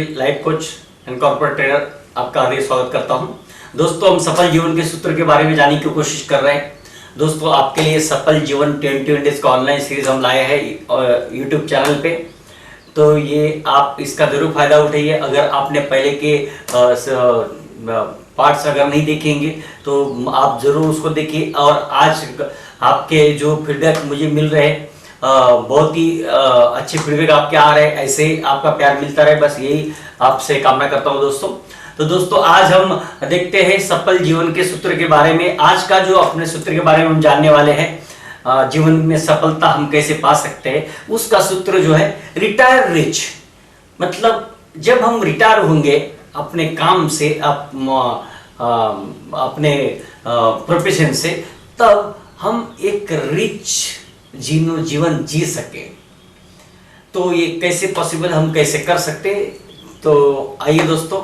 Patel, life coach and corporate trainer, आपका हार्दिक स्वागत करता हूं। दोस्तों, हम सफल जीवन के सूत्र के बारे में जानने की कोशिश कर रहे हैं। दोस्तों, आपके लिए सफल जीवन 21 डेज का ऑनलाइन सीरीज हम लाए हैं यूट्यूब चैनल पे। तो ये आप इसका जरूर फायदा उठाइए। अगर आपने पहले के पार्ट्स अगर नहीं देखेंगे तो आप जरूर उसको देखिए। और आज आपके जो फीडबैक मुझे मिल रहे हैं, बहुत ही अच्छे फीडबैक आपके आ रहे हैं। ऐसे ही आपका प्यार मिलता रहे, बस यही आपसे कामना करता हूं दोस्तों। तो दोस्तों, आज हम देखते हैं सफल जीवन के सूत्र के बारे में। आज का जो अपने सूत्र के बारे में हम जानने वाले हैं, जीवन में सफलता हम कैसे पा सकते हैं, उसका सूत्र जो है रिटायर रिच। मतलब जब हम रिटायर होंगे अपने काम से, अपने प्रोफेशन से, तब हम एक रिच जीवन जी सके। तो ये कैसे पॉसिबल, हम कैसे कर सकते? तो आइए दोस्तों,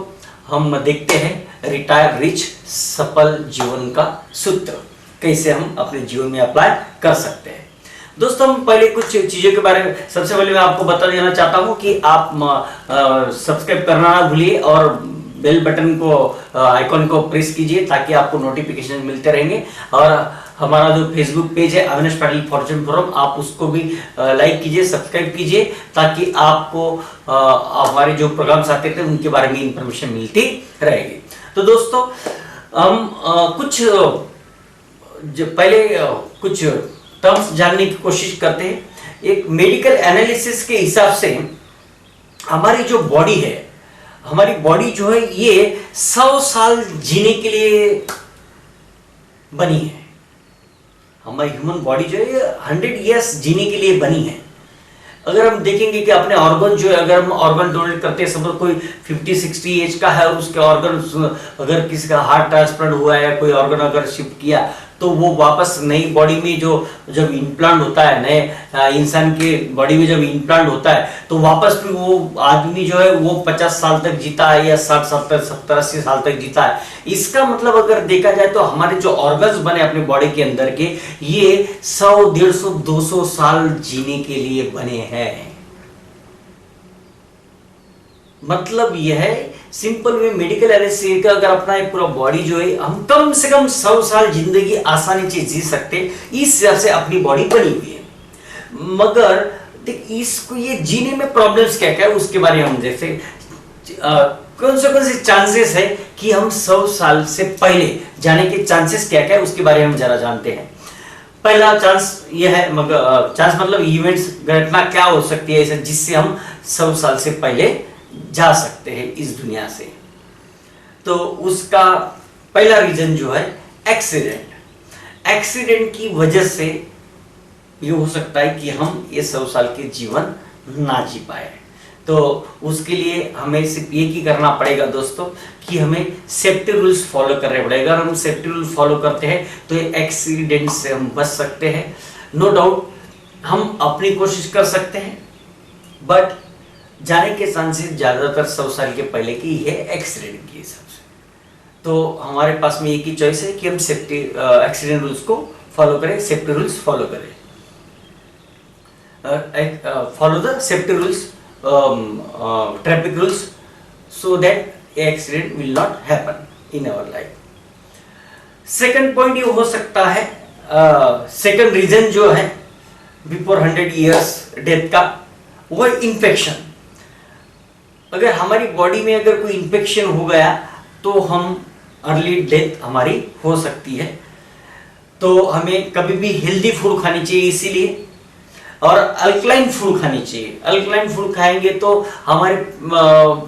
हम देखते हैं रिटायर रिच सफल जीवन का सूत्र कैसे हम अपने जीवन में अप्लाई कर सकते हैं। दोस्तों, हम पहले कुछ चीजों के बारे में, सबसे पहले मैं आपको बता देना चाहता हूं कि आप सब्सक्राइब करना ना भूलिए और बेल बटन को, आइकॉन को प्रेस कीजिए ताकि आपको नोटिफिकेशन मिलते रहेंगे। और हमारा जो फेसबुक पेज है अविनाश पाटिल फॉर्चून फोरम, आप उसको भी लाइक कीजिए, सब्सक्राइब कीजिए ताकि आपको हमारे जो प्रोग्राम्स आते थे उनके बारे में इंफॉर्मेशन मिलती रहेगी। तो दोस्तों, हम कुछ टर्म्स जानने की कोशिश करते हैं। एक मेडिकल एनालिसिस के हिसाब से हमारी जो बॉडी है, हमारी बॉडी जो है ये 100 साल जीने के लिए बनी है। हमारी ह्यूमन बॉडी जो है 100 इयर्स जीने के लिए बनी है। अगर हम देखेंगे कि अपने ऑर्गन जो है, अगर हम ऑर्गन डोनेट करते हैं, समझ कोई 50-60 एज का है और उसके ऑर्गन, अगर किसी का हार्ट ट्रांसप्लांट हुआ है या कोई ऑर्गन अगर शिफ्ट किया, तो वो वापस नई बॉडी में जब इम्प्लांट होता है, नए इंसान के बॉडी में जब इम्प्लांट होता है, तो वापस फिर वो आदमी जो है वो 50 साल तक जीता है या 60 साल तक, 70-80 साल तक जीता है। इसका मतलब अगर देखा जाए तो हमारे जो ऑर्गन्स बने अपने बॉडी के अंदर के, ये 100, 150, 200 साल जीने के लिए बने हैं। मतलब यह है सिंपल वे मेडिकल एनालिसिस का, अगर अपना एक पूरा बॉडी जो है, हम कम से कम 100 साल जिंदगी आसानी से जी सकते, इस हिसाब से अपनी बॉडी बनी हुई है। मगर देख, इसको ये जीने में प्रॉब्लम्स क्या क्या है उसके बारे में हम जैसे कौन से चांसेस है कि हम 100 साल से पहले जाने के चांसेस क्या क्या है उसके बारे में हम जरा जानते हैं। पहला चांस यह है, मगर चांस मतलब इवेंट्स, घटना क्या हो सकती है ऐसा जिससे हम 100 साल से पहले जा सकते हैं इस दुनिया से। तो उसका पहला रीजन जो है एक्सीडेंट। एक्सीडेंट की वजह से ये हो सकता है कि हम ये 100 साल के जीवन ना जी पाए। तो उसके लिए हमें सिर्फ ये ही करना पड़ेगा दोस्तों कि हमें सेफ्टी रूल्स फॉलो करने पड़ेगा। अगर हम सेफ्टी रूल फॉलो करते हैं तो ये एक्सीडेंट से हम बच सकते हैं। नो डाउट हम अपनी कोशिश कर सकते हैं, बट जाने के चांसेस ज्यादातर 100 साल के पहले की है एक्सीडेंट के हिसाब से। तो हमारे पास में एक ही चॉइस है कि हम सेफ्टी एक्सीडेंट रूल्स को फॉलो करें, सेफ्टी रूल्स फॉलो करें, follow the safety rules, traffic rules, so that accident will not happen in our life. Second point ये हो सकता है, सेकंड रीजन जो है बिफोर 100 इयर्स डेथ का, वो है इन्फेक्शन। अगर हमारी बॉडी में अगर कोई इन्फेक्शन हो गया तो हम अर्ली डेथ हमारी हो सकती है। तो हमें कभी भी हेल्दी फूड खानी चाहिए इसीलिए, और अल्कलाइन फूड खानी चाहिए। अल्कलाइन फूड खाएंगे तो हमारे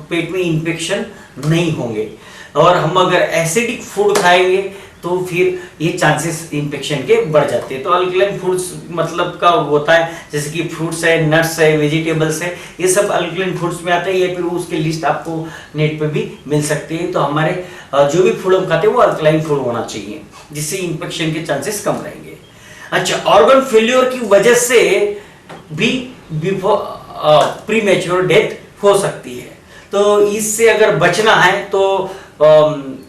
पेट में इन्फेक्शन नहीं होंगे। और हम अगर एसिडिक फूड खाएंगे तो फिर ये चांसेस इन्फेक्शन के बढ़ जाते हैं। तो अल्कलाइन फूड्स मतलब का होता है जैसे कि फ्रूट्स है, नट्स है, वेजिटेबल्स है, ये सब अल्कलाइन फूड्स में आते हैं। या फिर उसके लिस्ट आपको नेट पे भी मिल सकती है। तो हमारे जो भी फूड हम खाते हैं वो अल्कलाइन फूड होना चाहिए, जिससे इन्फेक्शन के चांसेस कम रहेंगे। अच्छा, ऑर्गन फेल्योर की वजह से भी प्रीमेच्योर डेथ हो सकती है। तो इससे अगर बचना है तो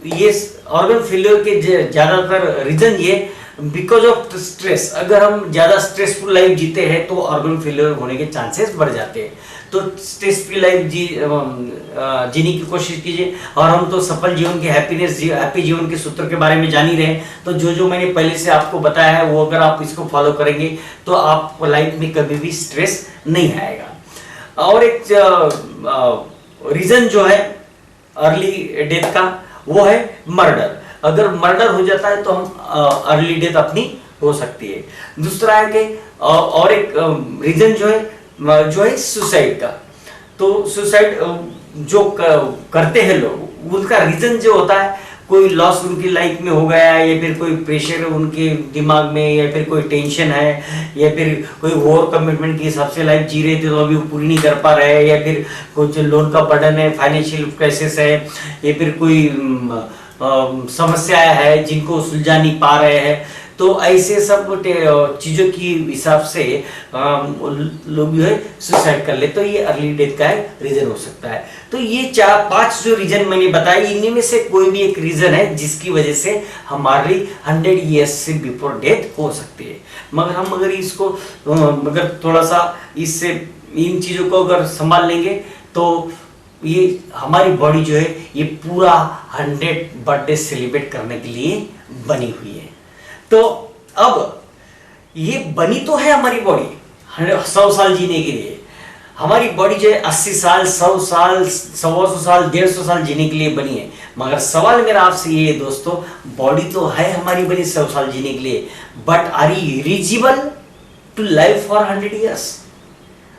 ये ऑर्गन फेलियर के ज्यादातर रीजन ये बिकॉज ऑफ स्ट्रेस। अगर हम ज्यादा स्ट्रेसफुल लाइफ जीते हैं तो ऑर्गन फेलियर होने के चांसेस बढ़ जाते हैं। तो स्ट्रेस फ्री लाइफ जीने की कोशिश कीजिए। और हम तो सफल जीवन के हैप्पी जीवन के सूत्र के बारे में जान ही रहे हैं। तो जो मैंने पहले से आपको बताया है वो अगर आप इसको फॉलो करेंगे तो आपको लाइफ में कभी भी स्ट्रेस नहीं आएगा। और एक रीजन जो है अर्ली डेथ का वो है मर्डर। अगर मर्डर हो जाता है तो हम अर्ली डेथ अपनी हो सकती है। दूसरा है कि और एक रीजन जो है सुसाइड का। तो सुसाइड जो करते हैं लोग उनका रीजन जो होता है कोई लॉस उनकी लाइफ में हो गया है, या फिर कोई प्रेशर उनके दिमाग में, या फिर कोई टेंशन है, या फिर कोई ओवर कमिटमेंट के हिसाब से लाइफ जी रहे थे तो अभी वो पूरी नहीं कर पा रहे हैं, या फिर कुछ लोन का बर्डन है, फाइनेंशियल क्राइसिस है, या फिर कोई समस्याएं है जिनको सुलझा नहीं पा रहे हैं। तो ऐसे सब चीजों की हिसाब से लोग जो है सुसाइड कर ले, तो ये अर्ली डेथ का रीजन हो सकता है। तो ये 4-5 जो रीजन मैंने बताए इनमें में से कोई भी एक रीजन है जिसकी वजह से हमारी 100 ईयर्स से बिफोर डेथ हो सकती है। मगर हम अगर इसको अगर थोड़ा सा इससे इन चीजों को अगर संभाल लेंगे तो ये हमारी बॉडी जो है ये पूरा 100 बर्थडे सेलिब्रेट करने के लिए बनी हुई है। तो अब ये बनी तो है हमारी बॉडी 100 साल जीने के लिए। हमारी बॉडी जो है 80 साल, 100 साल, 100 साल, 150 साल जीने के लिए बनी है। मगर सवाल मेरा आपसे ये है दोस्तों, बॉडी तो है हमारी बनी 100 साल जीने के लिए, but are you eligible to live for 100 years?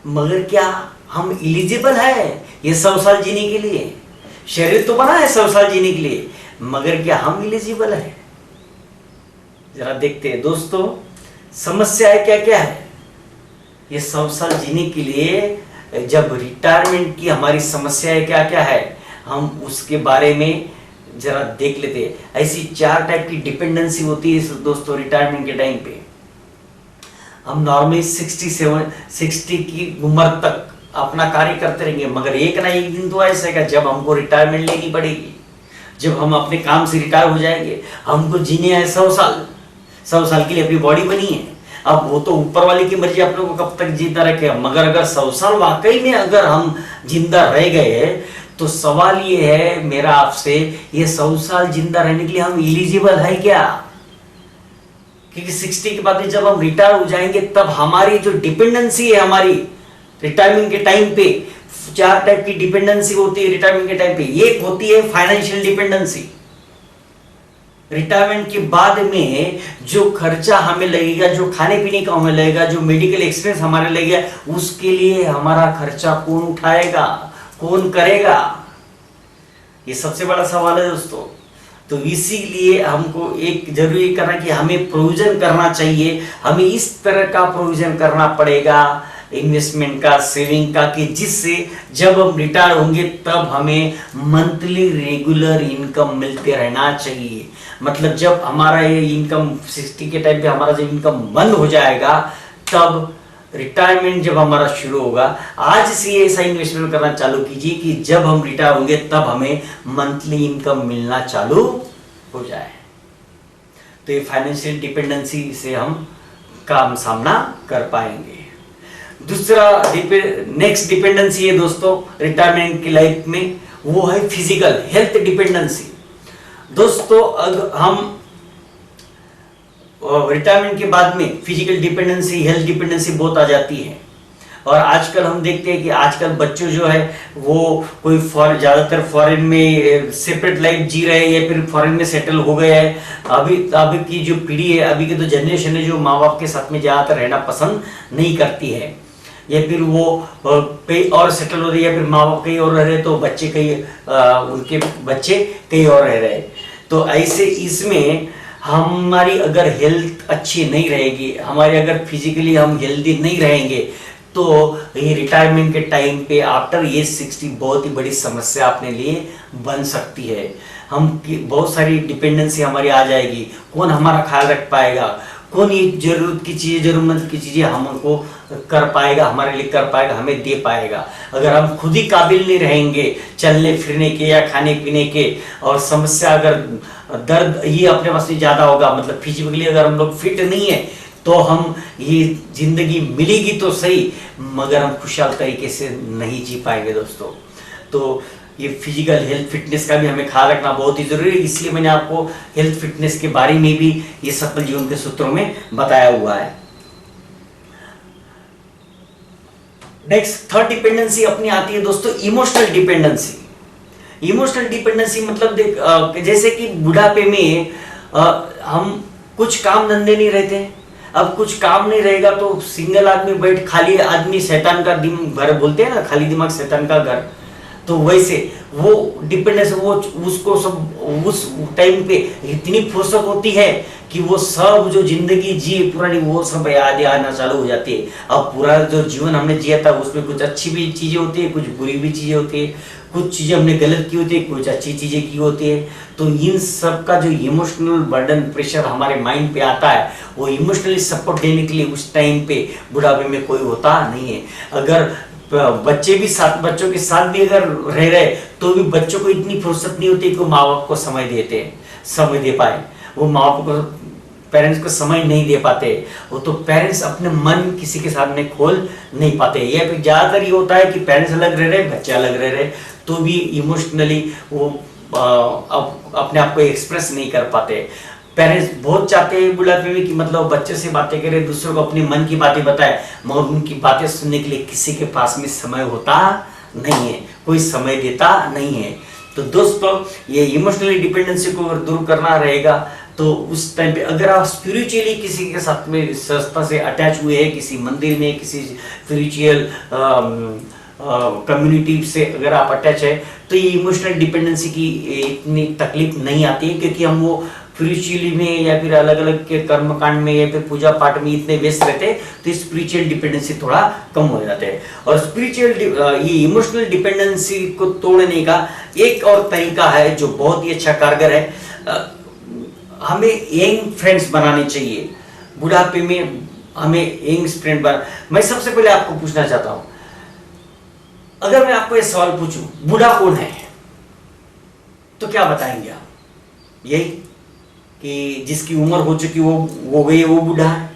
मगर क्या हम एलिजिबल है ये 100 साल जीने के लिए? शरीर तो बना है 100 साल जीने के लिए, मगर क्या हम एलिजिबल है? जरा देखते हैं दोस्तों, समस्या क्या क्या है ये 100 साल जीने के लिए। जब रिटायरमेंट की हमारी समस्याएं क्या क्या है हम उसके बारे में जरा देख लेते हैं। ऐसी 4 टाइप की डिपेंडेंसी होती है दोस्तों रिटायरमेंट के टाइम पे। हम नॉर्मली 60 की उम्र तक अपना कार्य करते रहेंगे, मगर एक ना एक दिन तो ऐसा है जब हमको रिटायरमेंट लेनी पड़ेगी। जब हम अपने काम से रिटायर हो जाएंगे, हमको जीने हैं 100 साल। 100 साल के लिए अपनी बॉडी बनी है। अब वो तो ऊपर वाले की मर्जी अपने को कब तक जीता रखे, मगर अगर 100 साल वाकई में अगर हम जिंदा रह गए तो सवाल ये है मेरा आपसे, ये 100 साल जिंदा रहने के लिए हम एलिजिबल है क्या? क्योंकि 60 के बाद जब हम रिटायर हो जाएंगे तब हमारी जो डिपेंडेंसी है हमारी रिटायरमेंट के टाइम पे 4 टाइप की डिपेंडेंसी होती है रिटायरमेंट के टाइम पे। एक होती है फाइनेंशियल डिपेंडेंसी। रिटायरमेंट के बाद में जो खर्चा हमें लगेगा, जो खाने पीने का हमें लगेगा, जो मेडिकल एक्सपेंस हमारे लगेगा, उसके लिए हमारा खर्चा कौन उठाएगा, कौन करेगा? ये सबसे बड़ा सवाल है दोस्तों। तो इसीलिए हमको एक जरूरी करना कि हमें प्रोविजन करना चाहिए। हमें इस तरह का प्रोविजन करना पड़ेगा इन्वेस्टमेंट का, सेविंग का, कि जिससे जब हम रिटायर होंगे तब हमें मंथली रेगुलर इनकम मिलते रहना चाहिए। मतलब जब हमारा ये इनकम 60 के टाइम पे हमारा जब इनकम बंद हो जाएगा तब रिटायरमेंट जब हमारा शुरू होगा, आज से ऐसा इन्वेस्टमेंट करना चालू कीजिए कि जब हम रिटायर होंगे तब हमें मंथली इनकम मिलना चालू हो जाए। तो ये फाइनेंशियल डिपेंडेंसी से हम काम सामना कर पाएंगे। दूसरा नेक्स्ट डिपेंडेंसी है दोस्तों रिटायरमेंट की लाइफ में, वो है फिजिकल हेल्थ डिपेंडेंसी। दोस्तों अगर हम रिटायरमेंट के बाद में फिजिकल डिपेंडेंसी, हेल्थ डिपेंडेंसी बहुत आ जाती है। और आजकल हम देखते हैं कि आजकल बच्चों जो है वो कोई ज्यादातर फॉरेन में सेपरेट लाइफ जी रहे हैं या फिर फॉरेन में सेटल हो गए हैं। अभी की जो पीढ़ी है, अभी की तो जनरेशन है जो माँ बाप के साथ में ज्यादातर रहना पसंद नहीं करती है, या फिर वो कहीं और सेटल हो रही है, या फिर माँ बाप कहीं और रह रहे तो बच्चे कहीं उनके बच्चे कहीं और रह रहे। तो ऐसे इसमें हमारी अगर हेल्थ अच्छी नहीं रहेगी, हमारे अगर फिजिकली हम हेल्दी नहीं रहेंगे तो ये रिटायरमेंट के टाइम पे आफ्टर एज 60 बहुत ही बड़ी समस्या अपने लिए बन सकती है। हम बहुत सारी डिपेंडेंसी हमारी आ जाएगी। कौन हमारा ख्याल रख पाएगा, कौन ये जरूरत की चीज़ें, जरूरतमंद की चीज़ें हमको कर पाएगा, हमारे लिए कर पाएगा, हमें दे पाएगा। अगर हम खुद ही काबिल नहीं रहेंगे चलने फिरने के या खाने पीने के, और समस्या अगर दर्द ये अपने पास में ज्यादा होगा, मतलब फिजिकली अगर हम लोग फिट नहीं है तो हम ये जिंदगी मिलेगी तो सही मगर हम खुशहाल तरीके से नहीं जी पाएंगे दोस्तों। तो ये फिजिकल हेल्थ फिटनेस का भी हमें ख्याल रखना बहुत ही जरूरी है, इसलिए मैंने आपको हेल्थ फिटनेस के बारे में भी ये सफल जीवन के सूत्रों में बताया हुआ है। नेक्स्ट थर्ड डिपेंडेंसी अपनी आती है दोस्तों इमोशनल डिपेंडेंसी। इमोशनल डिपेंडेंसी मतलब जैसे कि बुढ़ापे में हम कुछ काम धंधे नहीं रहते हैं। अब कुछ काम नहीं रहेगा तो सिंगल आदमी बैठ, खाली आदमी शैतान का घर बोलते हैं ना, खाली दिमाग शैतान का घर, तो वैसे वो डिपेंडेंस वो उसको सब उस टाइम पे इतनी फुर्सत होती है कि वो सब जो जिंदगी जी पुरानी वो सब याद आना चालू हो जाती है। अब पूरा जो जीवन हमने जिया था उसमें कुछ अच्छी भी चीजें होती है, कुछ बुरी भी चीजें होती है, कुछ चीजें हमने गलत की होती है, कुछ अच्छी चीजें की होती है। तो इन सब का जो इमोशनल बर्डन प्रेशर हमारे माइंड पे आता है वो इमोशनली सपोर्ट देने के लिए उस टाइम पे बुढ़ापे में कोई होता नहीं है। अगर बच्चे भी साथ, बच्चों के साथ भी अगर रह रहे तो भी बच्चों को इतनी फुर्सत नहीं होती कि वो माँ बाप को समय दे पाए। वो माँ बाप को, पेरेंट्स को समय नहीं दे पाते। वो तो पेरेंट्स अपने मन किसी के सामने खोल नहीं पाते, या फिर ज्यादातर ये होता है कि पेरेंट्स अलग रह रहे, बच्चे अलग रह रहे, तो भी इमोशनली वो अपने आप को एक्सप्रेस नहीं कर पाते। पेरेंट्स बहुत चाहते हैं बुढ़ापे में कि मतलब बच्चे से बातें करें, दूसरों को अपने मन की बातें बताए, मगर उनकी बातें सुनने के लिए किसी के पास में समय होता नहीं है, कोई समय देता नहीं है। तो दोस्तों ये इमोशनली डिपेंडेंसी को अगर दूर करना रहेगा तो उस टाइम पे अगर आप स्पिरिचुअली किसी के साथ में संस्था से अटैच हुए हैं, किसी मंदिर में, किसी स्पिरिचुअल कम्युनिटी से अगर आप अटैच है तो ये इमोशनल डिपेंडेंसी की इतनी तकलीफ नहीं आती है, क्योंकि हम वो स्पिरिचुअली में या फिर अलग अलग के कर्म कांड में या फिर पूजा पाठ में इतने व्यस्त रहते हैं तो स्पिरिचुअल डिपेंडेंसी थोड़ा कम हो जाते हैं। और स्पिरिचुअल ये इमोशनल डिपेंडेंसी को तोड़ने का एक और तरीका है जो बहुत ही अच्छा कारगर है। हमें यंग फ्रेंड्स बनाने चाहिए बुढ़ापे में, हमें यंग फ्रेंड मैं सबसे पहले आपको पूछना चाहता हूं, अगर मैं आपको ये सवाल पूछूं बूढ़ा कौन है तो क्या बताएंगे आप? यही कि जिसकी उम्र हो चुकी वो गई वो बूढ़ा है,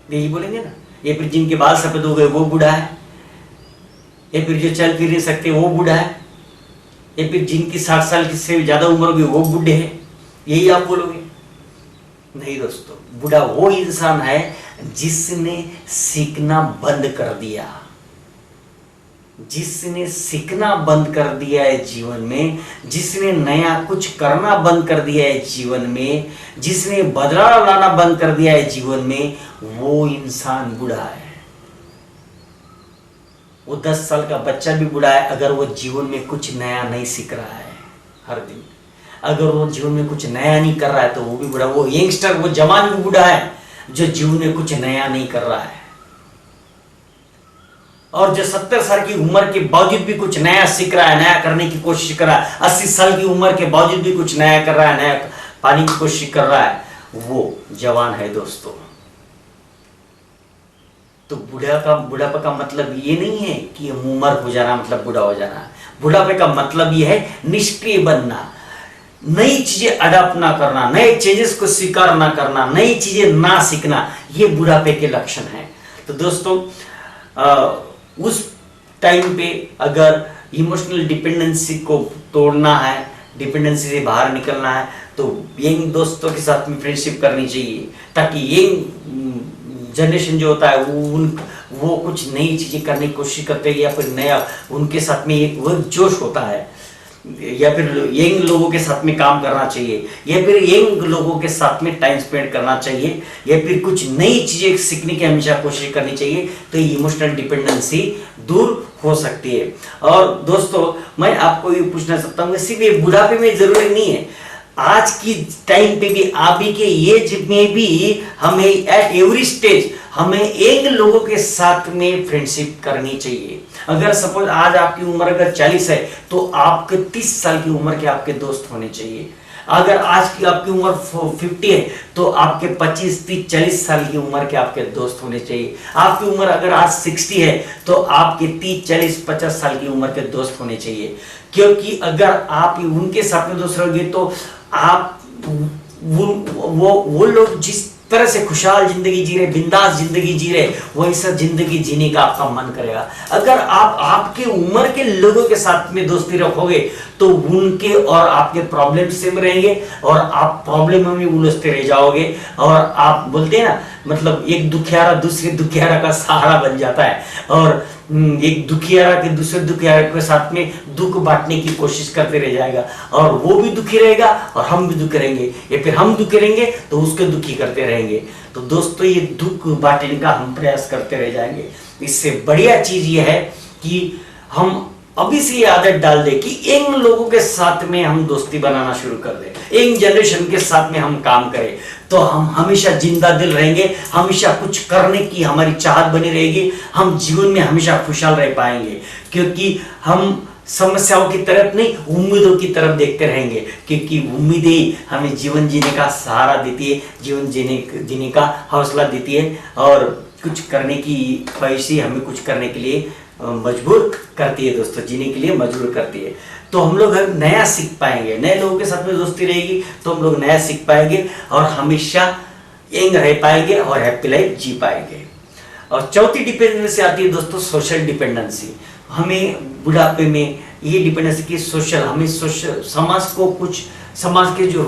यही बोलेंगे ना। या फिर जिनके बाल सफेद हो गए वो बूढ़ा है, या फिर जो चल फिर नहीं सकते वो बूढ़ा है, या फिर जिनकी 60 साल से ज्यादा उम्र होगी वो बूढ़े हैं, यही आप बोलोगे? नहीं दोस्तों, बूढ़ा वो इंसान है जिसने सीखना बंद कर दिया, जिसने सीखना बंद कर दिया है जीवन में, जिसने नया कुछ करना बंद कर दिया है जीवन में, जिसने बदलाव लाना बंद कर दिया है जीवन में, वो इंसान बूढ़ा है। वो 10 साल का बच्चा भी बूढ़ा है अगर वो जीवन में कुछ नया नहीं सीख रहा है हर दिन। अगर वो जीवन में कुछ नया नहीं कर रहा है तो वो भी बूढ़ा। वो यंगस्टर, वो जवान भी बूढ़ा है जो जीवन में कुछ नया नहीं कर रहा है। और जो 70 साल की उम्र के बावजूद भी कुछ नया सीख रहा है, नया करने की कोशिश कर रहा है, 80 साल की उम्र के बावजूद भी कुछ नया कर रहा है, नया पाने की कोशिश कर रहा है, वो जवान है दोस्तों। तो बुढ़ापा का मतलब ये नहीं है कि उम्र हो जाना मतलब बूढ़ा हो जाना। बुढ़ापे का मतलब ये है निष्क्रिय बनना, नई चीजें अडॉप्ट ना करना, नए चेंजेस को स्वीकार ना करना, नई चीजें ना सीखना, ये बुढ़ापे के लक्षण है। तो दोस्तों उस टाइम पे अगर इमोशनल डिपेंडेंसी को तोड़ना है, डिपेंडेंसी से बाहर निकलना है, तो यंग दोस्तों के साथ में फ्रेंडशिप करनी चाहिए, ताकि यंग जनरेशन जो होता है वो कुछ नई चीजें करने की कोशिश करते हैं, या फिर नया उनके साथ में एक वो जोश होता है, या फिर यंग लोगों के साथ में काम करना चाहिए, या फिर यंग लोगों के साथ में टाइम स्पेंड करना चाहिए, या फिर कुछ नई चीजें सीखने की हमेशा कोशिश करनी चाहिए। तो ये इमोशनल डिपेंडेंसी दूर हो सकती है। और दोस्तों मैं आपको ये पूछना चाहता हूँ, सिर्फ ये बुढ़ापे में जरूरी नहीं है, आज की टाइम पे भी, आप ही के एज में भी हमें एट एवरी स्टेज हमें यंग लोगों के साथ में फ्रेंडशिप करनी चाहिए। अगर सपोज आज आपकी उम्र अगर 40 है तो आपके 30 साल की उम्र के आपके दोस्त होने चाहिए। अगर आज की आपकी उम्र 50 है तो आपके 25, 30, 40 साल की उम्र के आपके दोस्त होने चाहिए। आपकी उम्र अगर आज 60 है तो आपके 30, 40, 50 साल की उम्र के दोस्त होने चाहिए। क्योंकि अगर आप उनके साथ में दोस्त रहोगे तो आप वो लोग जिस तरह से खुशहाल जिंदगी जी रहे, बिंदास जिंदगी जी रहे, वही सब जिंदगी जीने का आपका मन करेगा। अगर आप आपके उम्र के लोगों के साथ में दोस्ती रखोगे तो उनके और आपके प्रॉब्लम सेम रहेंगे और आप प्रॉब्लम में उलझते रह जाओगे। और आप बोलते हैं ना, मतलब एक दुखियारा दूसरे दुखियारा का सहारा बन जाता है, और एक दुखियारा के दूसरे दुखियारा के साथ में दुख बांटने की कोशिश करते रह जाएगा, और वो भी दुखी रहेगा और हम भी दुखी रहेंगे, या फिर हम दुखी रहेंगे तो उसके दुखी करते रहेंगे। तो दोस्तों ये दुख बांटने का हम प्रयास करते रह जाएंगे। इससे बढ़िया चीज ये है कि हम अभी से ये आदत डाल दे कि इन लोगों के साथ में हम दोस्ती बनाना शुरू कर दें, इन जनरेशन के साथ में हम काम करें, तो हम हमेशा जिंदा दिल रहेंगे, हमेशा कुछ करने की हमारी चाहत बनी रहेगी, हम जीवन में हमेशा खुशहाल रह पाएंगे। क्योंकि हम समस्याओं की तरफ नहीं, उम्मीदों की तरफ देखते रहेंगे, क्योंकि उम्मीदें हमें जीवन जीने का सहारा देती है, जीवन जीने का हौसला देती है, और कुछ करने की ख्वाहिश हमें कुछ करने के लिए मजबूर करती है दोस्तों, जीने के लिए मजबूर करती है। तो हम लोग नया सीख पाएंगे, नए लोगों के साथ में दोस्ती रहेगी तो हम लोग नया सीख पाएंगे और हमेशा यंग रह पाएंगे और हैप्पी लाइफ जी पाएंगे। और चौथी डिपेंडेंसी आती है दोस्तों सोशल डिपेंडेंसी। हमें बुढ़ापे में ये डिपेंडेंसी की सोशल, हमें सोशल समाज को कुछ, समाज के जो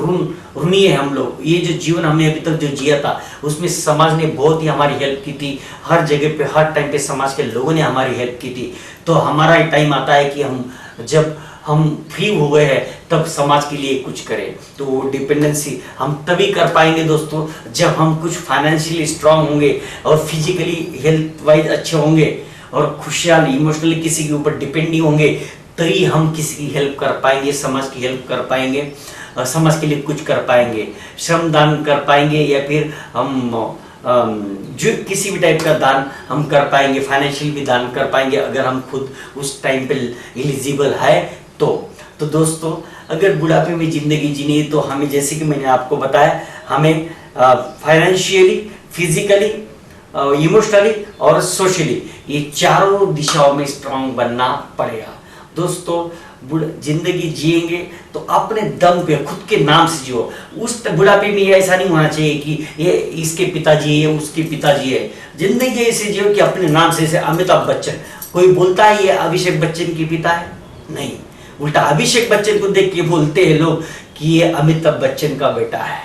ऋणी है हम लोग, ये जो जीवन हमने अभी तक जो जिया था उसमें समाज ने बहुत ही हमारी हेल्प की थी, हर जगह पे हर टाइम पे समाज के लोगों ने हमारी हेल्प की थी। तो हमारा टाइम आता है कि हम जब हम फ्री हो गए हैं तब समाज के लिए कुछ करें। तो वो डिपेंडेंसी हम तभी कर पाएंगे दोस्तों जब हम कुछ फाइनेंशियली स्ट्रांग होंगे और फिजिकली हेल्थ वाइज अच्छे होंगे और खुशहाल इमोशनली किसी के ऊपर डिपेंड नहीं होंगे, तभी हम किसी की हेल्प कर पाएंगे, समाज की हेल्प कर पाएंगे, समाज के लिए कुछ कर पाएंगे, श्रमदान कर पाएंगे, या फिर हम जो किसी भी टाइप का दान हम कर पाएंगे, फाइनेंशियल भी दान कर पाएंगे अगर हम खुद उस टाइम पे एलिजिबल है तो दोस्तों अगर बुढ़ापे में जिंदगी जीनी है तो हमें, जैसे कि मैंने आपको बताया, हमें फाइनेंशियली, फिजिकली, इमोशनली और सोशली ये चारों दिशाओं में स्ट्रांग बनना पड़ेगा दोस्तों। जिंदगी जिएंगे तो अपने दम पे खुद के नाम से जियो। उस बुढ़ापे में ऐसा नहीं होना चाहिए कि ये इसके पिताजी है, उसके पिताजी है। जिंदगी ऐसे जियो कि अपने नाम से, जैसे अमिताभ बच्चन, कोई बोलता है ये अभिषेक बच्चन के पिता है? नहीं, उल्टा अभिषेक बच्चन को देख के बोलते हैं लोग कि ये अमिताभ बच्चन का बेटा है।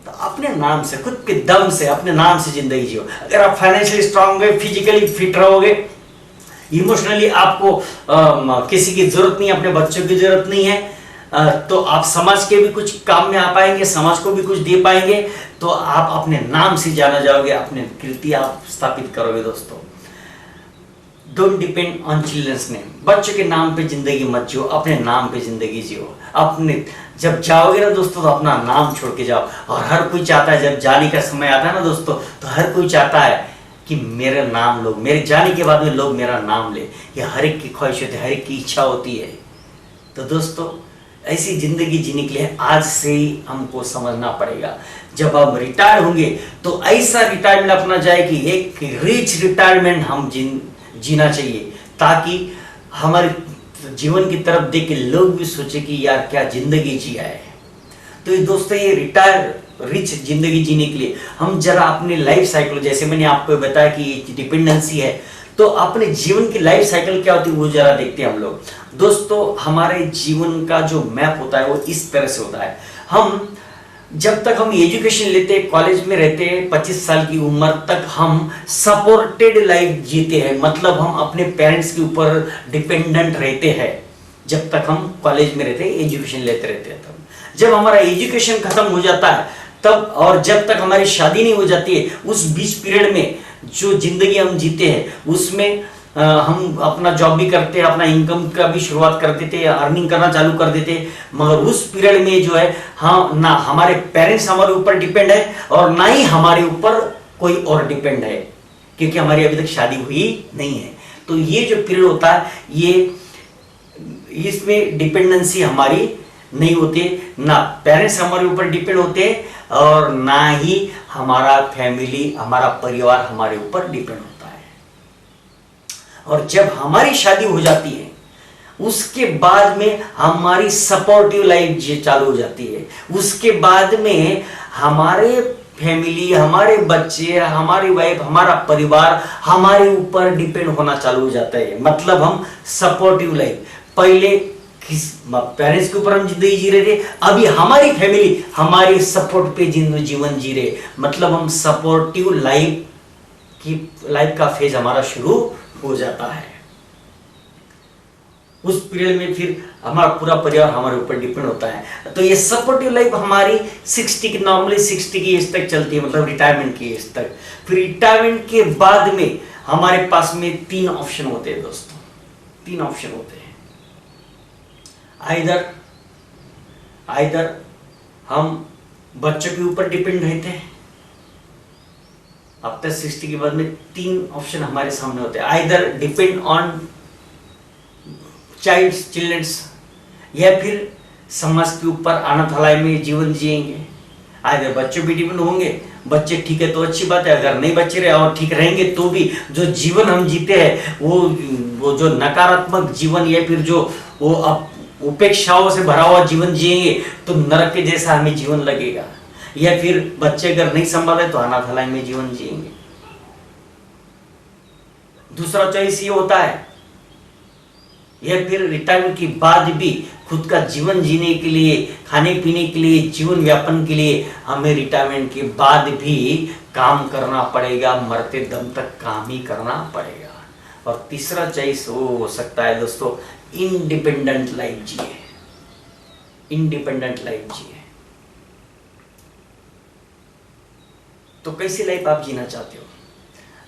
तो अपने नाम से, खुद के दम से, अपने नाम से जिंदगी जियो। अगर आप फाइनेंशियली स्ट्रांग होगे, फिजिकली फिट रहोगे, इमोशनली आपको किसी की जरूरत नहीं है, अपने बच्चों की जरूरत नहीं है, तो आप समाज के भी कुछ काम में आ पाएंगे, समाज को भी कुछ दे पाएंगे, तो आप अपने नाम से जाना जाओगे, अपने कीर्ति आप स्थापित करोगे दोस्तों। Don't depend on children's name. बच्चों के नाम पे जिंदगी मत जियो, अपने नाम पे जिंदगी जियो। अपने जब जाओगे ना दोस्तों तो अपना नाम छोड़ के जाओ। और हर कोई चाहता है, जब जाने का समय आता है ना दोस्तों, तो हर कोई चाहता है कि मेरा नाम लोग, मेरे जाने के बाद में लोग मेरा नाम ले। ये हर एक की ख्वाहिश होती है, हर एक की इच्छा होती है। तो दोस्तों ऐसी जिंदगी जीने के लिए आज से ही हमको समझना पड़ेगा। जब हम रिटायर होंगे तो ऐसा रिटायरमेंट अपना जाए कि एक रिच रिटायरमेंट हम जीना चाहिए, ताकि हमारे जीवन की तरफ देख के लोग भी सोचे कि यार क्या जिंदगी जिया है। तो ये दोस्तों, ये रिटायर रिच जिंदगी जीने के लिए हम जरा अपने लाइफ साइकिल, जैसे मैंने आपको बताया कि ये डिपेंडेंसी है, तो अपने जीवन की लाइफ साइकिल क्या होती है वो जरा देखते हैं हम लोग। दोस्तों हमारे जीवन का जो मैप होता है वो इस तरह से होता है। हम जब तक हम एजुकेशन लेते हैं, कॉलेज में रहते हैं, 25 साल की उम्र तक हम सपोर्टेड लाइफ जीते हैं, मतलब हम अपने पेरेंट्स के ऊपर डिपेंडेंट रहते हैं जब तक हम कॉलेज में रहते हैं, एजुकेशन लेते रहते हैं। तब जब हमारा एजुकेशन खत्म हो जाता है तब, और जब तक हमारी शादी नहीं हो जाती है, उस बीच पीरियड में जो जिंदगी हम जीते हैं उसमें हम अपना जॉब भी करते हैं, अपना इनकम का भी शुरुआत कर देते हैं, अर्निंग करना चालू कर देते हैं। मगर उस पीरियड में जो है, हाँ, ना हमारे पेरेंट्स हमारे ऊपर डिपेंड है और ना ही हमारे ऊपर कोई और डिपेंड है, क्योंकि हमारी अभी तक शादी हुई नहीं है। तो ये जो पीरियड होता है ये इसमें डिपेंडेंसी हमारी नहीं होती, ना पेरेंट्स हमारे ऊपर डिपेंड होते हैं और ना ही हमारा फैमिली, हमारा परिवार हमारे ऊपर डिपेंड होता है। और जब हमारी शादी हो जाती है उसके बाद में हमारी सपोर्टिव लाइफ चालू हो जाती है। उसके बाद में हमारे फैमिली, हमारे बच्चे, हमारी वाइफ, हमारा परिवार हमारे ऊपर डिपेंड होना चालू हो जाता है। मतलब हम सपोर्टिव लाइफ, पहले किस पेरेंट्स के ऊपर हम जिंदगी जी रहे थे, अभी हमारी फैमिली हमारी सपोर्ट पे जीवन जी रहे, मतलब हम सपोर्टिव लाइफ का फेज हमारा शुरू हो जाता है। उस पीरियड में फिर हमारा पूरा परिवार हमारे ऊपर डिपेंड होता है। तो ये सपोर्टिव लाइफ हमारी 60 की, नॉर्मली 60 की एज तक चलती है, मतलब रिटायरमेंट की एज तक। फिर रिटायरमेंट के बाद में हमारे पास में 3 ऑप्शन होते हैं दोस्तों, 3 ऑप्शन होते हैं। आइदर हम बच्चों के ऊपर डिपेंड रहते हैं। आफ्टर 60 के बाद में 3 ऑप्शन हमारे सामने होते हैं। आइदर डिपेंड ऑन चिल्ड्रंस, या फिर समाज के ऊपर अनाथालय में जीवन जिएंगे। आइदर बच्चों भी डिपेंड होंगे, बच्चे ठीक है तो अच्छी बात है, अगर नहीं बच्चे रहे और ठीक रहेंगे तो भी जो जीवन हम जीते हैं वो जो नकारात्मक जीवन या फिर जो वो उपेक्षाओं से भरा हुआ जीवन जिएंगे तो नरक के जैसा हमें जीवन लगेगा। या फिर बच्चे अगर नहीं संभाले तो अनाथालय में जीवन जिएंगे। दूसरा चॉइस ये होता है, या फिर रिटायरमेंट के बाद भी खुद का जीवन जीने के लिए, खाने पीने के लिए, जीवन व्यापन के लिए हमें रिटायरमेंट के बाद भी काम करना पड़ेगा, मरते दम तक काम ही करना पड़ेगा। और तीसरा चॉइस वो हो सकता है दोस्तों, इंडिपेंडेंट लाइफ जिए, इंडिपेंडेंट लाइफ जिए। तो कैसी लाइफ आप जीना चाहते हो?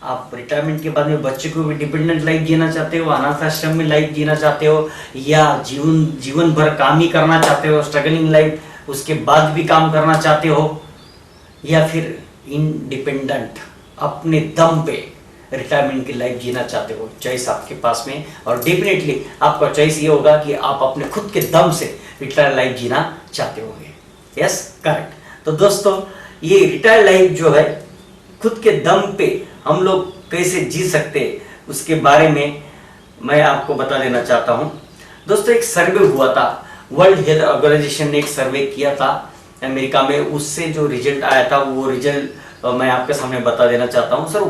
आप रिटायरमेंट के बाद में बच्चे को भी डिपेंडेंट लाइफ जीना चाहते हो, अनाथ आश्रम में लाइफ जीना चाहते हो, या जीवन भर काम ही करना चाहते हो, स्ट्रगलिंग लाइफ, उसके बाद भी काम करना चाहते हो, या फिर इंडिपेंडेंट अपने दम पे रिटायरमेंट की लाइफ जीना चाहते हो? चॉइस आपके पास में, और डेफिनेटली आपका चॉइस ये होगा कि आप अपने खुद के दम से रिटायर लाइफ जीना चाहते होंगे। Yes, correct. तो दोस्तों ये रिटायर लाइफ जो है खुद के दम पे हम लोग कैसे जी सकते उसके बारे में मैं आपको बता देना चाहता हूं। दोस्तों एक सर्वे हुआ था, वर्ल्ड हेल्थ ऑर्गेनाइजेशन ने एक सर्वे किया था अमेरिका में, उससे जो रिजल्ट आया था वो रिजल्ट मैं आपके सामने बता देना चाहता हूं। सर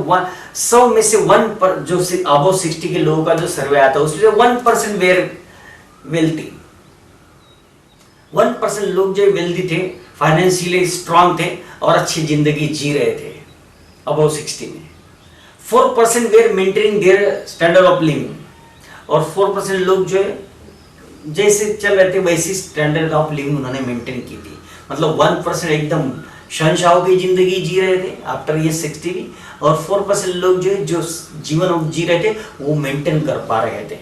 100 में से 1 पर जो अबव 60 के लोगों का जो सर्वे आया था उसमें 1% वेयर वेल्थी, 1% लोग जो वेल्थी थे, फाइनेंशियली स्ट्रांग थे और अच्छी जिंदगी जी रहे थे अबव 60 में। 4% were maintaining their standard of living, और 4% लोग जो है जैसे चल रहे थे वैसी स्टैंडर्ड ऑफ लिविंग उन्होंने मेंटेन की थी। मतलब 1% एकदम शहंशाहों की जिंदगी जी रहे थे आफ्टर ये 60 भी, और 4% लोग जो जीवन जी रहे थे वो मेंटेन कर पा रहे थे,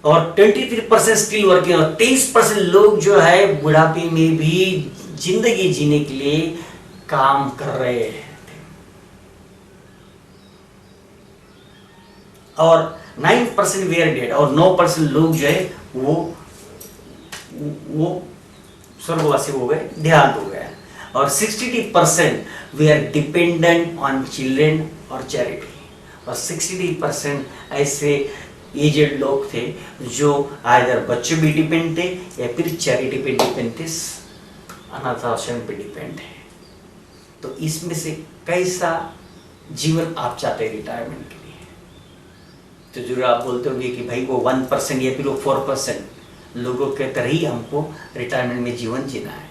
और 23% स्टिल वर्किंग, और 23% लोग जो है बुढ़ापे में भी जिंदगी जीने के लिए काम कर रहे थे। और 9% वेयर डेड, और 9% लोग जो है वो स्वर्गवासी हो गए, देहांत हो गए, और 63% वे आर डिपेंडेंट ऑन चिल्ड्रेन और चैरिटी, और 63% ऐसे एजेड लोग थे जो आइदर बच्चे भी डिपेंड थे या फिर चैरिटी पे डिपेंड थे, अनाथ आश्रम पे डिपेंड है। तो इसमें से कैसा जीवन आप चाहते हैं रिटायरमेंट के लिए? तो जरूर आप बोलते होंगे कि भाई वो 1% या फिर वो 4% लोगों के तरह ही हमको रिटायरमेंट में जीवन जीना है।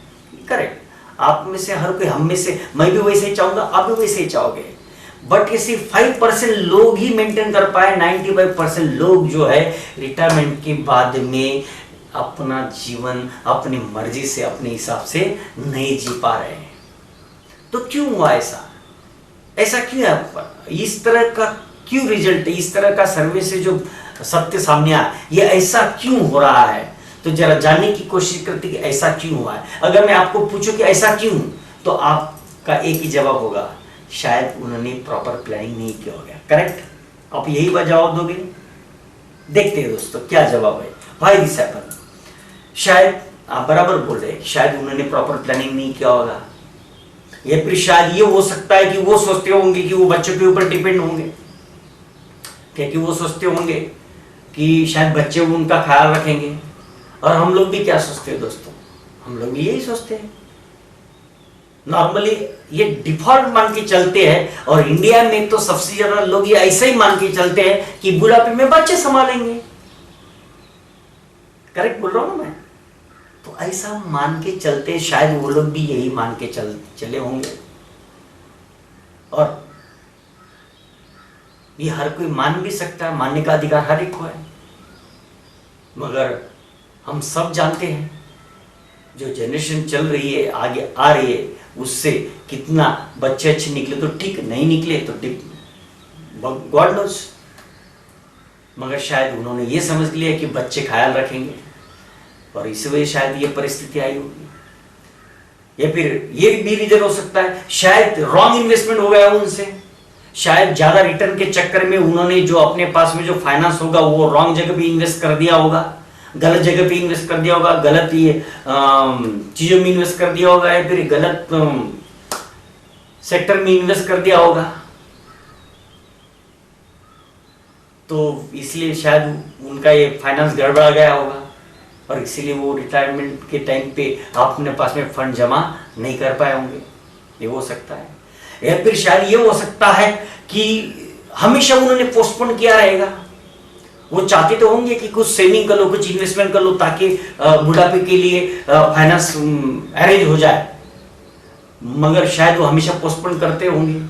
करेक्ट, आप में से हर कोई, हम में से, मैं भी वैसे ही चाहूंगा, आप भी वैसे ही चाहोगे, बट ये सिर्फ 5% लोग ही मेंटेन कर पाए। 95% लोग जो है रिटायरमेंट के बाद में अपना जीवन अपनी मर्जी से, अपने हिसाब से नहीं जी पा रहे हैं। तो क्यों हुआ ऐसा? ऐसा क्यों है? इस तरह का क्यों रिजल्ट, इस तरह का सर्वे से जो सत्य सामने आया, ये ऐसा क्यों हो रहा है? तो जरा जानने की कोशिश करते कि ऐसा क्यों हुआ है। अगर मैं आपको पूछूं कि ऐसा क्यों, तो आपका एक ही जवाब होगा, शायद उन्होंने प्रॉपर प्लानिंग नहीं किया होगा। करेक्ट, आप यही बात जवाब दोगे? देखते हैं दोस्तों क्या जवाब है। Why this happen? शायद आप बराबर बोल रहे हैं, शायद उन्होंने प्रॉपर प्लानिंग नहीं किया होगा, या फिर शायद ये हो सकता है कि वो सोचते होंगे कि वो बच्चों के ऊपर डिपेंड होंगे, क्योंकि वो सोचते होंगे कि शायद बच्चे उनका ख्याल रखेंगे। और हम लोग भी क्या सोचते हैं दोस्तों? हम लोग भी यही सोचते हैं, नॉर्मली ये डिफॉल्ट मान के चलते हैं। और इंडिया में तो सबसे ज्यादा लोग ये ऐसा ही मान के चलते हैं कि बुढ़ापे में बच्चे संभालेंगे। करेक्ट बोल रहा हूं ना मैं? तो ऐसा मान के चलते, शायद वो लोग भी यही मान के चले होंगे। और ये हर कोई मान भी सकता है, मानने का अधिकार हर एक को है। मगर हम सब जानते हैं जो जनरेशन चल रही है, आगे आ रही है, उससे कितना बच्चे अच्छे निकले तो ठीक, नहीं निकले तो गॉड नोज। मगर शायद उन्होंने ये समझ लिया कि बच्चे ख्याल रखेंगे और इस वजह शायद ये परिस्थिति आई होगी। या फिर ये भी रीजन हो सकता है, शायद रॉन्ग इन्वेस्टमेंट हो गया उनसे, शायद ज्यादा रिटर्न के चक्कर में उन्होंने जो अपने पास में जो फाइनेंस होगा वो रॉन्ग जगह पे इन्वेस्ट कर दिया होगा, गलत जगह पे इन्वेस्ट कर दिया होगा, गलत ये चीजों में इन्वेस्ट कर दिया होगा, या फिर गलत सेक्टर में इन्वेस्ट कर दिया होगा। तो इसलिए शायद उनका ये फाइनेंस गड़बड़ा गया होगा और इसीलिए वो रिटायरमेंट के टाइम पे अपने पास में फंड जमा नहीं कर पाए होंगे। ये हो सकता है। या फिर शायद ये हो सकता है कि हमेशा उन्होंने पोस्टपोन किया रहेगा। वो चाहते तो होंगे कि कुछ सेविंग कर लो, कुछ इन्वेस्टमेंट कर लो, ताकि बुढ़ापे के लिए फाइनेंस अरेंज हो जाए, मगर शायद वो हमेशा पोस्टपोन करते होंगे।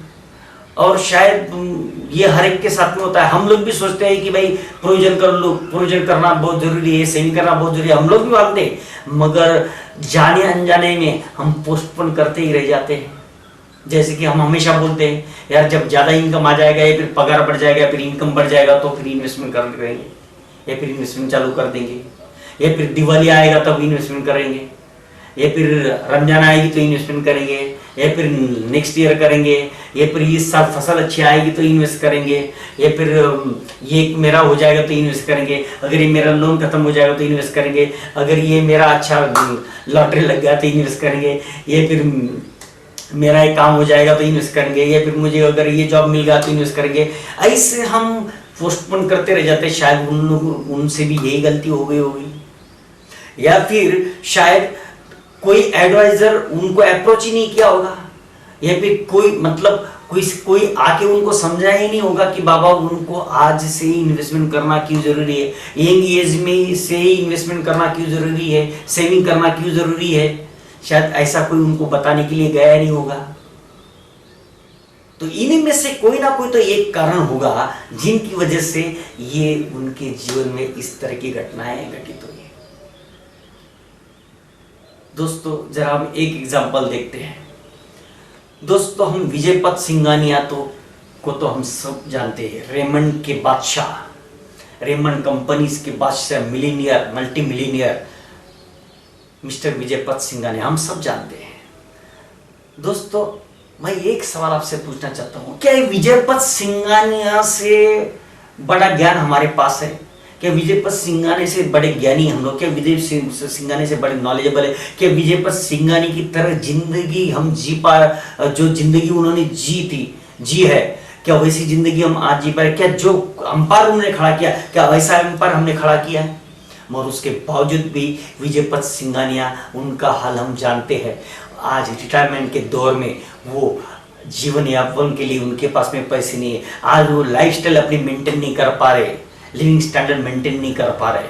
और शायद ये हर एक के साथ में होता है। हम लोग भी सोचते हैं कि भाई प्रोविजन कर लो, प्रोविजन करना बहुत जरूरी है, सेविंग करना बहुत जरूरी है, हम लोग भी मानते हैं, मगर जाने अनजाने में हम पोस्टपोन करते ही रह जाते हैं। जैसे कि हम हमेशा बोलते हैं यार जब ज्यादा इनकम आ जाएगा या फिर पगार बढ़ जाएगा या फिर इनकम बढ़ जाएगा तो फिर इन्वेस्टमेंट कर करेंगे या फिर इन्वेस्टमेंट चालू कर देंगे, या फिर दिवाली आएगा तब इन्वेस्टमेंट करेंगे, या फिर रमजान आएगी तो इन्वेस्टमेंट करेंगे, या फिर नेक्स्ट ईयर करेंगे, या फिर इस साल फसल अच्छी आएगी तो इन्वेस्ट करेंगे, या फिर ये मेरा हो जाएगा तो इन्वेस्ट करेंगे, अगर ये मेरा लोन खत्म हो जाएगा तो इन्वेस्ट करेंगे, अगर ये मेरा अच्छा लॉटरी लग गया तो इन्वेस्ट करेंगे, या फिर मेरा एक काम हो जाएगा तो इन्वेस्ट करेंगे, या फिर मुझे अगर ये जॉब मिल गया तो इन्वेस्ट करेंगे। ऐसे हम पोस्टपोन करते रह जाते। शायद उन लोग उनसे भी यही गलती हो गई होगी, या फिर शायद कोई एडवाइजर उनको अप्रोच ही नहीं किया होगा, या फिर कोई मतलब कोई आके उनको समझा ही नहीं होगा कि बाबा उनको आज से ही इन्वेस्टमेंट करना क्यों जरूरी है, यंग एज में से ही इन्वेस्टमेंट करना क्यों जरूरी है, सेविंग करना क्यों जरूरी है। शायद ऐसा कोई उनको बताने के लिए गया नहीं होगा। तो इन्हीं में से कोई ना कोई तो एक कारण होगा जिनकी वजह से ये उनके जीवन में इस तरह की घटनाएं घटित हुई। दोस्तों जरा हम एक एग्जांपल देखते हैं। दोस्तों हम विजयपत सिंघानिया को तो हम सब जानते हैं, रेमंड के बादशाह, रेमंड कंपनीज के बादशाह, millionaire, multi millionaire mister Vijaypat Singhania, हम सब जानते हैं। दोस्तों मैं एक सवाल आपसे पूछना चाहता हूं, क्या विजयपत सिंघानिया से बड़ा ज्ञान हमारे पास है? क्या विजयपत सिंघानिया से बड़े ज्ञानी हम लोग? क्या विजय सिंघानिया से बड़े नॉलेजेबल है? क्या विजयपत सिंघानिया की तरह जिंदगी हम जी पा, जो जिंदगी उन्होंने जी है, क्या वैसी जिंदगी हम आज जी पाए? क्या जो अंपायर उन्होंने खड़ा किया, क्या वैसा अंपायर हमने खड़ा किया है? मगर उसके बावजूद भी विजयपत सिंघानिया, उनका हाल हम जानते हैं। आज रिटायरमेंट के दौर में वो जीवन यापन के लिए उनके पास में पैसे नहीं है। आज वो लाइफस्टाइल अपनी मेंटेन नहीं कर पा रहे, लिविंग स्टैंडर्ड मेंटेन नहीं कर पा रहे।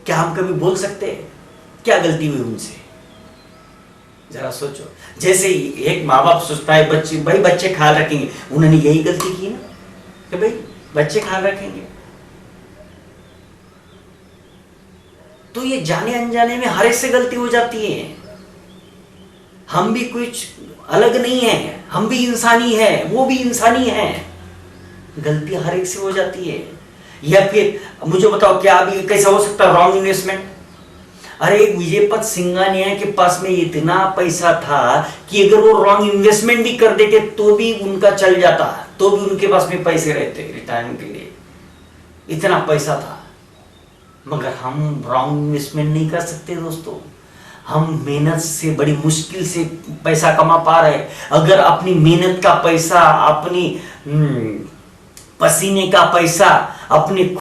क्या हम कभी बोल सकते हैं क्या गलती हुई उनसे? जरा सोचो। जैसे एक माँ बाप सोचता है बच्चे ख्याल रखेंगे, उन्होंने यही गलती की ना कि भाई बच्चे ख्याल रखेंगे। तो ये जाने अनजाने में हर एक से गलती हो जाती है। हम भी कुछ अलग नहीं है, हम भी इंसानी है, वो भी इंसानी है, गलती हर एक से हो जाती है। या फिर मुझे बताओ क्या अभी कैसा हो सकता है रॉन्ग इन्वेस्टमेंट? अरे विजयपत सिंघानिया के पास में इतना पैसा था कि अगर वो रॉन्ग इन्वेस्टमेंट भी कर देते तो भी उनका चल जाता है। तो भी उनके पास में पैसे रहते रिटायरमेंट के लिए, इतना पैसा था। मगर हम रॉन्ग इन्वेस्टमेंट नहीं कर सकते दोस्तों। हम मेहनत से बड़ी मुश्किल से पैसा कमा पा रहे हैं। अगर अपनी मेहनत का पैसा, अपनी पसीने का पैसा, अपने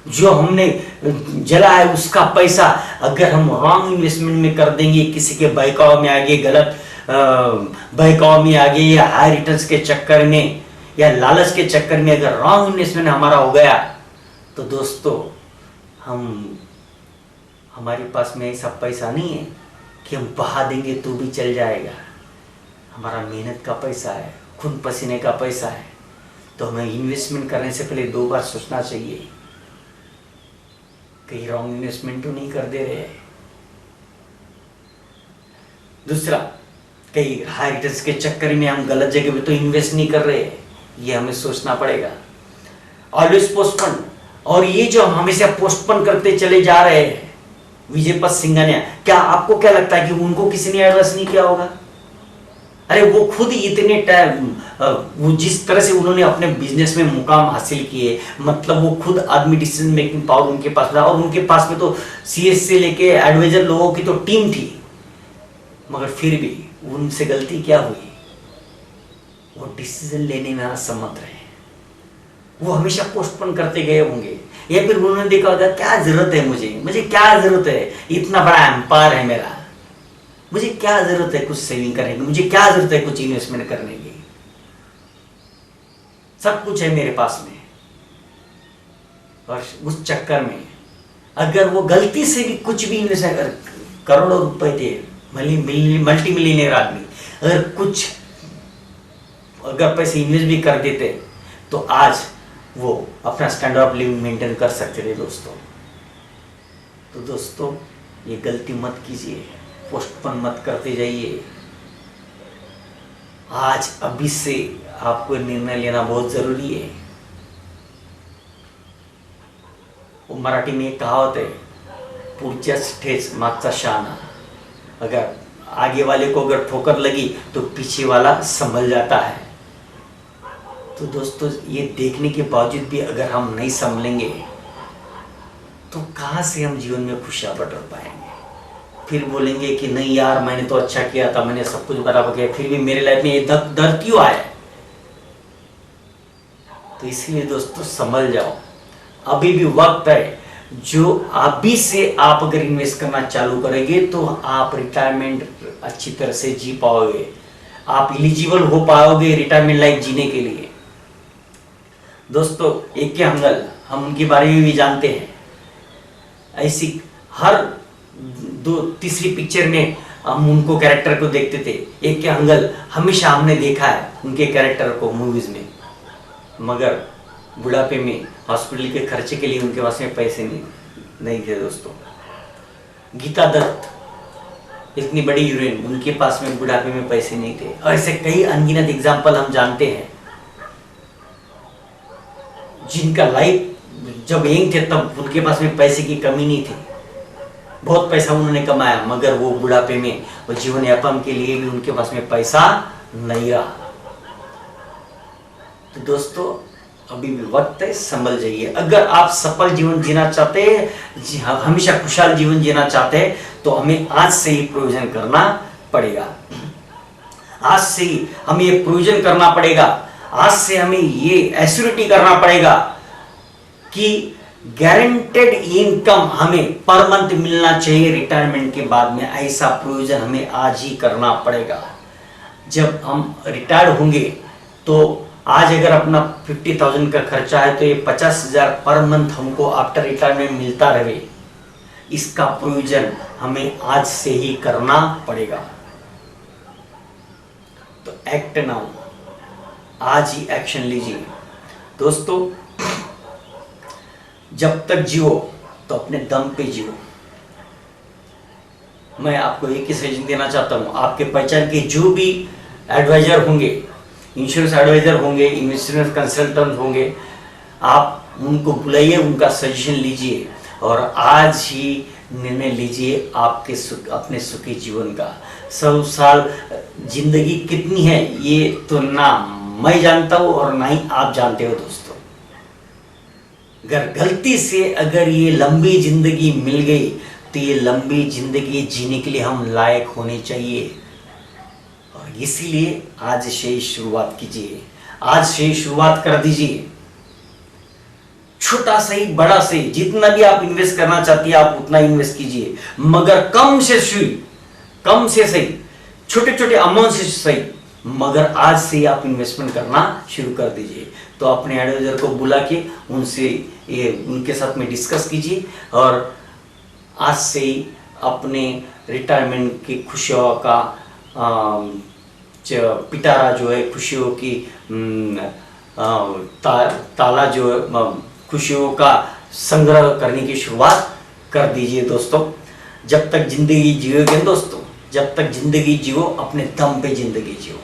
जो हमने जला है उसका पैसा अगर हम रॉन्ग इन्वेस्टमेंट में कर देंगे, किसी के बहकाव में आगे, गलत बहकाव में आगे, या हाई रिटर्न्स के चक्कर में या लालच के चक्कर में अगर रॉन्ग इन्वेस्टमेंट हमारा हो गया, तो दोस्तों हमारे पास में ऐसा पैसा नहीं है कि हम बहा देंगे तो भी चल जाएगा। हमारा मेहनत का पैसा है, खून पसीने का पैसा है, तो हमें इन्वेस्टमेंट करने से पहले 2 बार सोचना चाहिए, कहीं रॉन्ग इन्वेस्टमेंट तो नहीं कर दे रहे हैं। दूसरा, कहीं हाई रिटर्न्स के चक्कर में हम गलत जगह पे तो इन्वेस्ट नहीं कर रहे हैं, ये हमें सोचना पड़ेगा। ऑलवेज पोस्टपोन, और ये जो हम हमेशा पोस्टपोन करते चले जा रहे हैं, विजय पथ सिंघानिया, क्या आपको क्या लगता है कि उनको किसी ने एडवाइस नहीं किया होगा? अरे वो खुद इतने टाइम, वो जिस तरह से उन्होंने अपने बिजनेस में मुकाम हासिल किए, मतलब वो खुद आदमी, डिसीजन मेकिंग पावर उनके पास था, और उनके पास में तो सीएस से लेके एडवाइजर लोगों की तो टीम थी। मगर फिर भी उनसे गलती क्या हुई? वो डिसीजन लेने में असमर्थ रहे। वो हमेशा पोस्टपोन करते गए होंगे, या फिर उन्होंने देखा होगा क्या जरूरत है, मुझे क्या जरूरत है, इतना बड़ा एम्पायर है मेरा, मुझे क्या जरूरत है कुछ सेविंग करने की, मुझे क्या जरूरत है कुछ इन्वेस्टमेंट करने की, सब कुछ है मेरे पास में। और उस चक्कर में अगर वो गलती से भी कुछ भी इन्वेस्ट, करोड़ों रुपए थे, मल्टी मिलियनर आदमी, अगर पैसे इन्वेस्ट भी कर देते तो आज वो अपना स्टैंडर्ड ऑफ लिविंग मेंटेन कर सकते थे दोस्तों। तो दोस्तों ये गलती मत कीजिए, पोस्टपोन मत करते जाइए। आज अभी से आपको निर्णय लेना बहुत जरूरी है। वो मराठी में एक कहावत है, पुढच्याच ठेच मागचा शहाणा। अगर आगे वाले को अगर ठोकर लगी तो पीछे वाला संभल जाता है। तो दोस्तों ये देखने के बावजूद भी अगर हम नहीं संभलेंगे तो कहाँ से हम जीवन में खुशियां बटोर पाएंगे? फिर बोलेंगे कि नहीं यार, मैंने तो अच्छा किया था, मैंने सब कुछ बराबर किया, फिर भी मेरे लाइफ में ये दर्द क्यों आया? तो इसलिए दोस्तों संभल जाओ, अभी भी वक्त है। जो अभी से आप अगर इन्वेस्ट करना चालू करेंगे तो आप रिटायरमेंट अच्छी तरह से जी पाओगे, आप एलिजिबल हो पाओगे रिटायरमेंट लाइफ जीने के लिए। दोस्तों ए.के. हंगल, हम उनके बारे में भी जानते हैं। ऐसी हर तीसरी पिक्चर में हम उनको कैरेक्टर को देखते थे। ए.के. हंगल हमेशा हमने देखा है उनके कैरेक्टर को मूवीज में, मगर बुढ़ापे में हॉस्पिटल के खर्चे के लिए उनके पास में पैसे नहीं थे दोस्तों। गीता दत्त इतनी बड़ी हीरोइन, उनके पास में बुढ़ापे में पैसे नहीं थे। और ऐसे कई अनगिनत एग्जाम्पल हम जानते हैं जिनका लाइफ जब यंग थे तब उनके पास में पैसे की कमी नहीं थी, बहुत पैसा उन्होंने कमाया, मगर वो बुढ़ापे में वो जीवन यापन के लिए भी उनके पास में पैसा नहीं रहा। तो दोस्तों अभी भी वक्त है, संभल जाइए। अगर आप सफल जीवन जीना चाहते हैं, हमेशा खुशहाल जीवन जीना चाहते हैं, तो हमें आज से ही प्रोविजन करना पड़ेगा। आज से ही हमें ये प्रोविजन करना पड़ेगा, आज से हमें ये एश्योरिटी करना पड़ेगा कि गारंटेड इनकम हमें पर मंथ मिलना चाहिए रिटायरमेंट के बाद में। ऐसा प्रोविजन हमें आज ही करना पड़ेगा। जब हम रिटायर्ड होंगे तो आज अगर अपना 50,000 का खर्चा है तो ये 50,000 पर मंथ हमको आफ्टर रिटायरमेंट मिलता रहे, इसका प्रोविजन हमें आज से ही करना पड़ेगा। तो एक्ट नाउ, आज ही एक्शन लीजिए दोस्तों। जब तक जियो तो अपने दम पे जियो। मैं आपको एक ही सजेशन देना चाहता हूं, आपके पहचान के जो भी एडवाइजर होंगे, इंश्योरेंस एडवाइजर होंगे, इन्वेस्टमेंट कंसल्टेंट होंगे, आप उनको बुलाइए, उनका सजेशन लीजिए और आज ही निर्णय लीजिए आपके अपने सुखी जीवन का। 100 साल जिंदगी कितनी है ये तो ना मैं जानता हूं और ना ही आप जानते हो दोस्तों। अगर गलती से अगर ये लंबी जिंदगी मिल गई तो ये लंबी जिंदगी जीने के लिए हम लायक होने चाहिए। और इसीलिए आज से ही शुरुआत कीजिए, आज से ही शुरुआत कर दीजिए। छोटा सही बड़ा सही, जितना भी आप इन्वेस्ट करना चाहती है आप उतना इन्वेस्ट कीजिए, मगर कम से सही, छोटे छोटे अमाउंट से सही, मगर आज से ही आप इन्वेस्टमेंट करना शुरू कर दीजिए। तो अपने एडवाइजर को बुला के उनके साथ में डिस्कस कीजिए और आज से ही अपने रिटायरमेंट की खुशियों का पिटारा जो है, खुशियों की ताला जो है, खुशियों का संग्रह करने की शुरुआत कर दीजिए दोस्तों। जब तक जिंदगी जियोगे दोस्तों, जब तक जिंदगी जियो अपने दम पे जिंदगी जियो,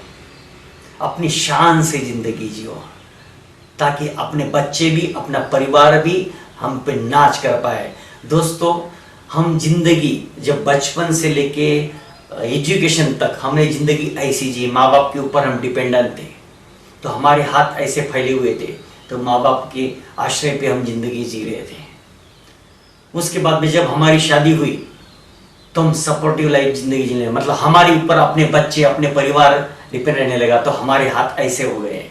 अपनी शान से जिंदगी जियो, ताकि अपने बच्चे भी अपना परिवार भी हम पे नाच कर पाए। दोस्तों हम जिंदगी जब बचपन से लेके एजुकेशन तक हमने जिंदगी ऐसी जी, माँ बाप के ऊपर हम डिपेंडेंट थे, तो हमारे हाथ ऐसे फैले हुए थे, तो माँ बाप के आश्रय पे हम जिंदगी जी रहे थे। उसके बाद में जब हमारी शादी हुई तो हम सपोर्टिव लाइफ जिंदगी जीने लगे, मतलब हमारे ऊपर अपने बच्चे अपने परिवार डिपेंड रहने लगा, तो हमारे हाथ ऐसे हो गए।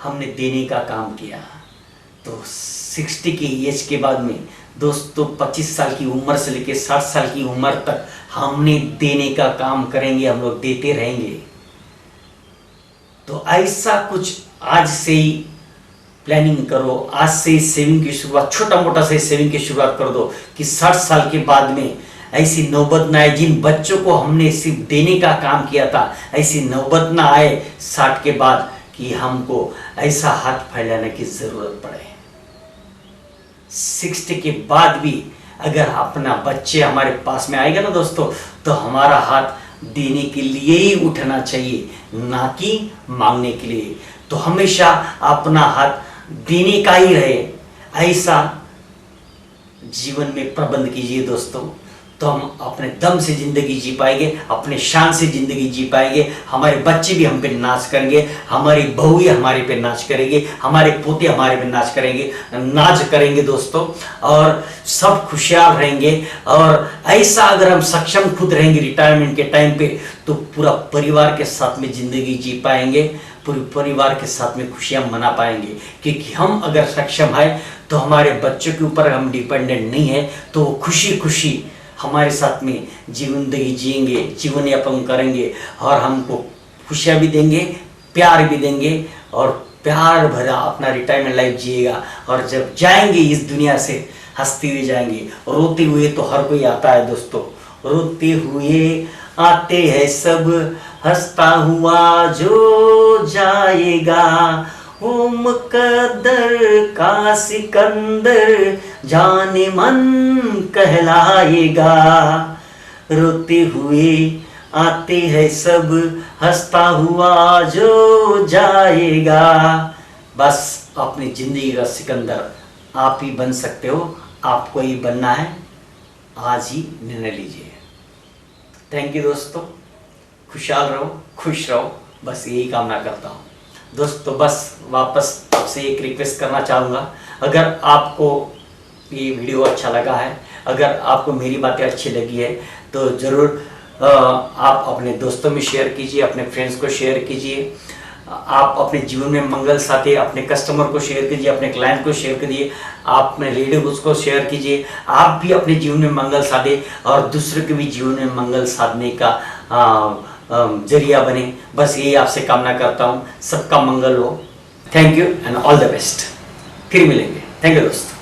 हमने देने का काम किया तो 60 की एज के बाद में दोस्तों 25 साल की उम्र से लेकर 60 साल की उम्र तक हमने देने का काम करेंगे, हम लोग देते रहेंगे। तो ऐसा कुछ आज से ही प्लानिंग करो, आज से ही सेविंग की शुरुआत, छोटा मोटा से सेविंग की शुरुआत कर दो कि 60 साल के बाद में ऐसी नौबत ना आए। जिन बच्चों को हमने सिर्फ देने का काम किया था, ऐसी नौबत ना आए 60 के बाद कि हमको ऐसा हाथ फैलाने की जरूरत पड़े। 60 के बाद भी अगर अपना बच्चे हमारे पास में आएगा ना दोस्तों, तो हमारा हाथ देने के लिए ही उठना चाहिए, ना कि मांगने के लिए। तो हमेशा अपना हाथ देने का ही रहे, ऐसा जीवन में प्रबंध कीजिए दोस्तों। तो हम अपने दम से जिंदगी जी पाएंगे, अपने शान से जिंदगी जी पाएंगे। हमारे बच्चे भी हम पे नाच करेंगे, हमारी बहू हमारे पे नाच करेंगे, हमारे पोते हमारे पे नाच करेंगे दोस्तों, और सब खुशहाल रहेंगे। और ऐसा अगर हम सक्षम खुद रहेंगे रिटायरमेंट के टाइम पे, तो पूरा परिवार के साथ में जिंदगी जी पाएंगे, पूरे परिवार के साथ में खुशियां मना पाएंगे। क्योंकि हम अगर सक्षम है तो हमारे बच्चों के ऊपर हम डिपेंडेंट नहीं है, तो खुशी खुशी हमारे साथ में जिंदगी जिएंगे, जीवन यापन करेंगे, और हमको खुशियाँ भी देंगे, प्यार भी देंगे, और प्यार भरा अपना रिटायरमेंट लाइफ जिएगा। और जब जाएंगे इस दुनिया से हंसते हुए जाएंगे, रोते हुए तो हर कोई आता है दोस्तों, रोते हुए आते हैं सब, हंसता हुआ जो जाएगा, वो मुकद्दर का सिकंदर जाने मन कहलाएगा। रोते हुए आते हैं सब, हंसता हुआ जो जाएगा। बस अपनी जिंदगी का सिकंदर आप ही बन सकते हो, आपको ही बनना है, आज ही निर्णय लीजिए। थैंक यू दोस्तों, खुशहाल रहो, खुश रहो, बस यही कामना करता हूँ दोस्तों। बस वापस आपसे एक रिक्वेस्ट करना चाहूँगा, अगर आपको ये वीडियो अच्छा लगा है, अगर आपको मेरी बातें अच्छी लगी है, तो ज़रूर आप अपने दोस्तों में शेयर कीजिए, अपने फ्रेंड्स को शेयर कीजिए। आप अपने जीवन में मंगल साथे अपने कस्टमर को शेयर कीजिए, अपने क्लाइंट को शेयर कीजिए, आप अपने रिलेटिव्स को शेयर कीजिए। आप भी अपने जीवन में मंगल साधे और दूसरों के भी जीवन में मंगल साधने का जरिया बने। बस यही आपसे कामना करता हूँ, सबका मंगल हो। Thank you and all the best. फिर मिलेंगे। थैंक यू दोस्तों।